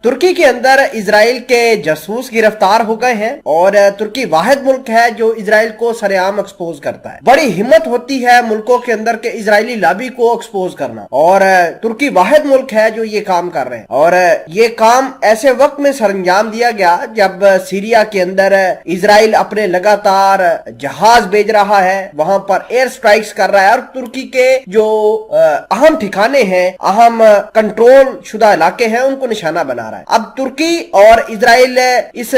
तुर्की के अंदर इजराइल के जासूस गिरफ्तार हो गए हैं और तुर्की वाहिद मुल्क है जो इजराइल को सरेआम एक्सपोज करता है। बड़ी हिम्मत होती है मुल्कों के अंदर के इजरायली लॉबी को एक्सपोज करना और तुर्की वाहिद मुल्क है जो ये काम कर रहे हैं। और ये काम ऐसे वक्त में सरंजाम दिया गया जब सीरिया के अंदर इजराइल अपने लगातार जहाज भेज रहा है, वहां पर एयर स्ट्राइक्स कर रहा है और तुर्की के जो अहम ठिकाने हैं, अहम कंट्रोल शुदा इलाके हैं, उनको निशाना बना रहा है। अब तुर्की और इजराइल इस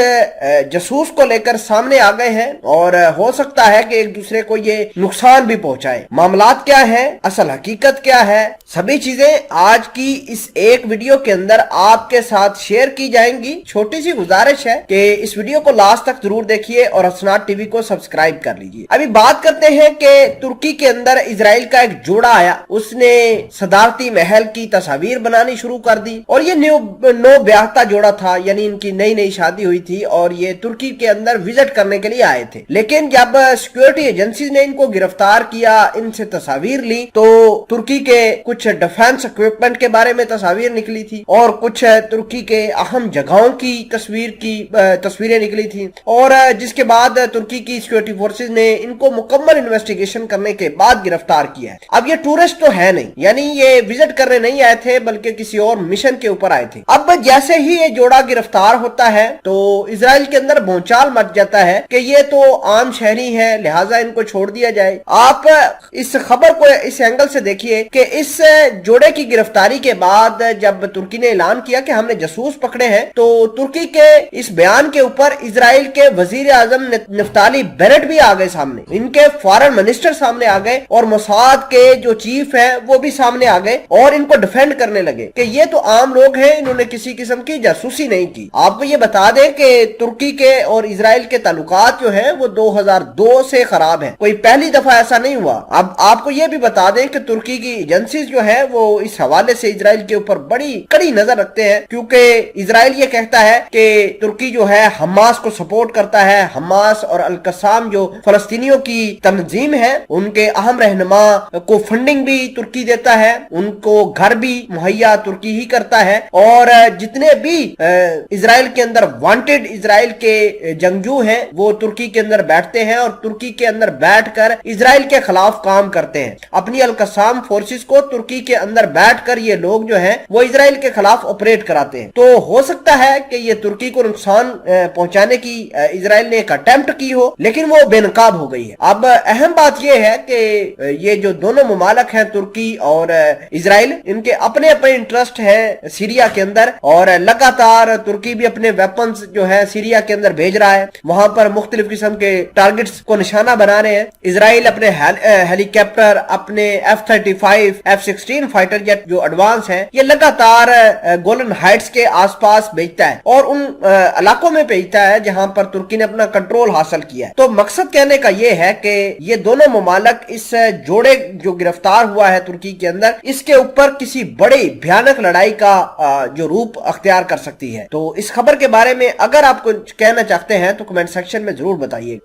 जासूस को लेकर सामने आ गए हैं और हो सकता है कि एक दूसरे को ये नुकसान भी पहुंचाए। मामलात क्या है, असल हकीकत क्या है, सभी चीजें आज की इस एक वीडियो के अंदर आपके साथ शेयर की जाएंगी। छोटी सी गुजारिश है कि इस वीडियो को लास्ट तक जरूर देखिए और हसनात टीवी को सब्सक्राइब कर लीजिए। अभी बात करते हैं कि तुर्की के अंदर इजराइल का एक जोड़ा आया, उसने सदारती महल की तस्वीर बनानी शुरू कर दी और ये नो ब्याहता जोड़ा था, यानी इनकी नई नई शादी हुई थी और ये तुर्की के अंदर विजिट करने के लिए आए थे। लेकिन जब सिक्योरिटी एजेंसी ने इनको गिरफ्तार किया, इनसे तस्वीर ली, तो तुर्की के कुछ डिफेंस इक्विपमेंट के बारे में तस्वीर निकली थी और कुछ तुर्की के अहम जगहों की तस्वीरें निकली थी और जिसके बाद तुर्की की सिक्योरिटी फोर्सेज ने इनको मुकम्मल इन्वेस्टिगेशन करने के बाद गिरफ्तार किया है। अब ये टूरिस्ट तो है नहीं, यानी ये विजिट करने नहीं आए थे बल्कि किसी और मिशन के ऊपर आए थे। अब जैसे ही ये जोड़ा गिरफ्तार होता है तो इजराइल के अंदर भूचाल मच जाता है कि ये तो आम शहरी है, लिहाजा इनको छोड़ दिया जाए। आप इस खबर को इस एंगल से देखिए कि इस जोड़े की गिरफ्तारी के बाद जब तुर्की ने ऐलान किया कि हमने जासूस पकड़े हैं, तो तुर्की के इस बयान के ऊपर इजराइल के वजीर आजम नफ्ताली बेनेट भी आ गए सामने, इनके फॉरेन मिनिस्टर सामने आ गए और मोसाद के जो चीफ है वो भी सामने आ गए और इनको डिफेंड करने लगे कि ये तो आम लोग हैं, इन्होंने किसी किस्म की जासूसी नहीं की। आपको ये बता दें कि तुर्की के और इजराइल के ताल्लुकात जो हैं वो 2002 से खराब हैं, कोई पहली दफा ऐसा नहीं हुआ। अब आपको ये भी बता दें कि तुर्की की एजेंसीज जो है वो इस हवाले से इजराइल के ऊपर बड़ी कड़ी नजर रखते हैं, क्योंकि इजराइल ये कहता है कि तुर्की जो है हमास को सपोर्ट करता है। हमास और अल कसाम जो फलस्तीनियों की तंजीम है, उनके अहम रहनुमा को फंडिंग भी तुर्की देता है, उनको घर भी मुहैया तुर्की ही करता है और जितने भी इजराइल के अंदर वांटेड इजराइल के जंगजू हैं वो तुर्की के अंदर बैठते हैं और तुर्की के अंदर बैठकर इजराइल के खिलाफ काम करते हैं। अपनी अल कसाम फोर्सेस को तुर्की के अंदर बैठकर ये लोग जो हैं वो इजराइल के खिलाफ ऑपरेट कराते हैं। तो हो सकता है कि ये तुर्की को नुकसान पहुंचाने की इजराइल ने एक अटेम्प्ट की हो, लेकिन वो बेनकाब हो गई है। अब अहम बात यह है कि ये जो दोनों मुमालक हैं, तुर्की और इजराइल, इनके अपने अपने इंटरेस्ट है सीरिया के अंदर और लगातार तुर्की भी अपने वेपन्स जो है सीरिया के अंदर भेज रहा है, वहां पर मुख्तलिफ किस्म के टारगेट्स को निशाना बना रहे हैं। इजराइल अपने हेलीकॉप्टर, अपने F-35, F-16 फाइटर जेट जो एडवांस हैं, ये लगातार गोलन हाइट्स के आसपास भेजता है और उन इलाकों में भेजता है जहां पर तुर्की ने अपना कंट्रोल हासिल किया है। तो मकसद कहने का ये है कि ये दोनों मुमालक इस जोड़े जो गिरफ्तार हुआ है तुर्की के अंदर, इसके ऊपर किसी बड़ी भयानक लड़ाई का जो रूप अख्तियार कर सकती है। तो इस खबर के बारे में अगर आप कुछ कहना चाहते हैं तो कमेंट सेक्शन में जरूर बताइए।